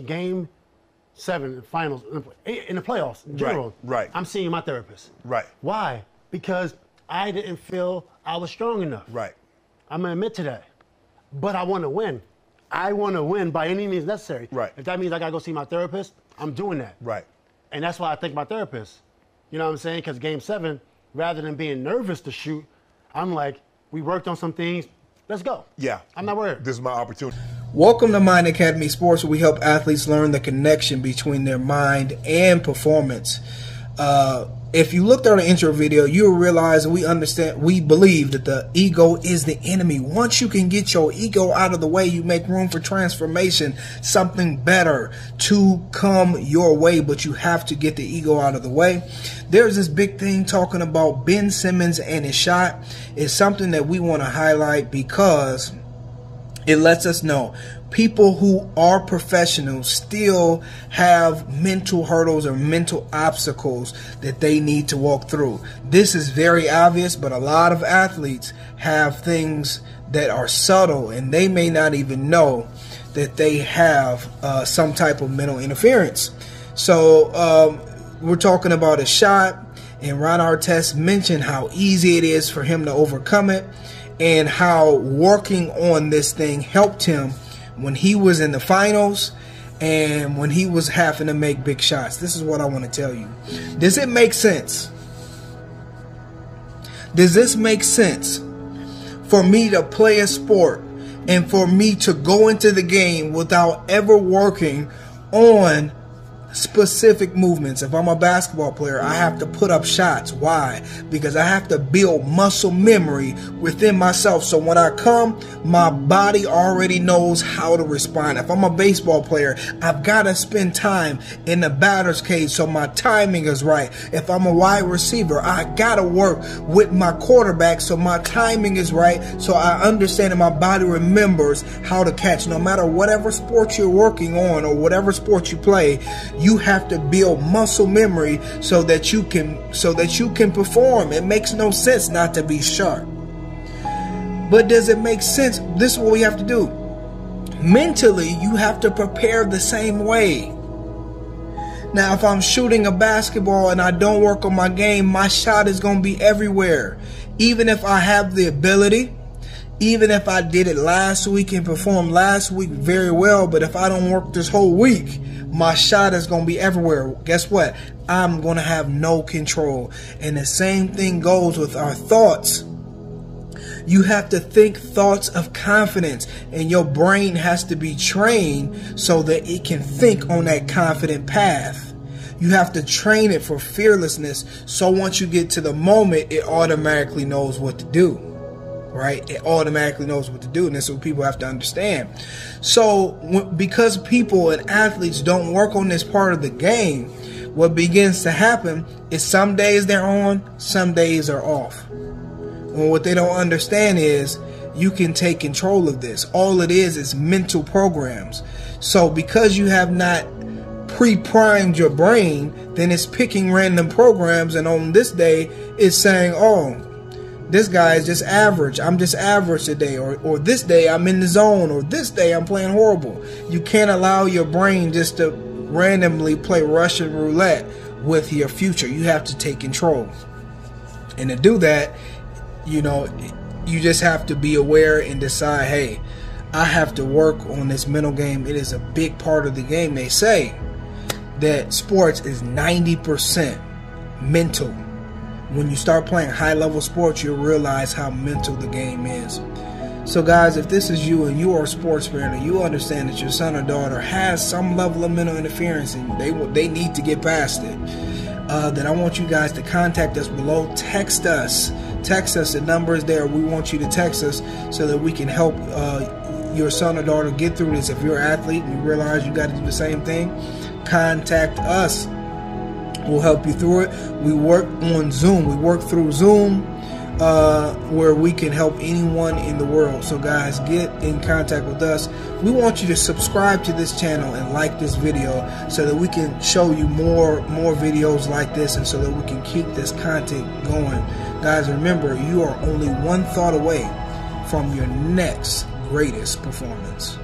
Game 7 in the finals, in the playoffs in general, Right. I'm seeing my therapist. Right. Why? Because I didn't feel I was strong enough. Right. I'm gonna admit to that. But I want to win. I want to win by any means necessary. Right. If that means I gotta go see my therapist, I'm doing that. Right. And that's why I thank my therapist. You know what I'm saying? Because Game 7, rather than being nervous to shoot, I'm like, we worked on some things. Let's go. Yeah. I'm not worried. This is my opportunity. Welcome to Mind Academy Sports, where we help athletes learn the connection between their mind and performance. If you looked at our intro video, you'll realize we believe that the ego is the enemy. Once you can get your ego out of the way, you make room for transformation, something better to come your way, but you have to get the ego out of the way. There's this big thing talking about Ben Simmons and his shot. It's something that we want to highlight because it lets us know people who are professionals still have mental hurdles or mental obstacles that they need to walk through. This is very obvious, but a lot of athletes have things that are subtle and they may not even know that they have some type of mental interference. So we're talking about a shot, and Ron Artest mentioned how easy it is for him to overcome it and how working on this thing helped him when he was in the finals and when he was having to make big shots. This is what I want to tell you. Does it make sense? Does this make sense for me to play a sport and for me to go into the game without ever working on specific movements? If I'm a basketball player, I have to put up shots. Why? Because I have to build muscle memory within myself, so when I come, my body already knows how to respond. If I'm a baseball player, I've got to spend time in the batter's cage so my timing is right. If I'm a wide receiver, I got to work with my quarterback so my timing is right, so I understand and my body remembers how to catch. No matter whatever sport you're working on or whatever sport you play, you have to build muscle memory so that you can perform. It makes no sense not to be sharp. But does it make sense? This is what we have to do. Mentally, you have to prepare the same way. Now, if I'm shooting a basketball and I don't work on my game, my shot is going to be everywhere. Even if I have the ability, even if I did it last week and performed last week very well, but if I don't work this whole week, my shot is going to be everywhere. Guess what? I'm going to have no control. And the same thing goes with our thoughts. You have to think thoughts of confidence, and your brain has to be trained so that it can think on that confident path. You have to train it for fearlessness, so once you get to the moment, it automatically knows what to do. Right? It automatically knows what to do, and that's what people have to understand. So because people and athletes don't work on this part of the game, what begins to happen is some days they're on, some days are off. And what they don't understand is you can take control of this. All it is mental programs. So because you have not pre-primed your brain, then it's picking random programs, and on this day it's saying, oh, this guy is just average. I'm just average today. Or this day I'm in the zone. Or this day I'm playing horrible. You can't allow your brain just to randomly play Russian roulette with your future. You have to take control. And to do that, you know, you just have to be aware and decide, hey, I have to work on this mental game. It is a big part of the game. They say that sports is 90% mental. When you start playing high-level sports, you'll realize how mental the game is. So, guys, if this is you and you are a sports parent and you understand that your son or daughter has some level of mental interference and they need to get past it, then I want you guys to contact us below. Text us. The number is there. We want you to text us so that we can help your son or daughter get through this. If you're an athlete and you realize you got to do the same thing, contact us. We'll help you through it. We work on Zoom. We work through Zoom where we can help anyone in the world. So guys, get in contact with us. We want you to subscribe to this channel and like this video so that we can show you more videos like this, and so that we can keep this content going. Guys, remember, you are only one thought away from your next greatest performance.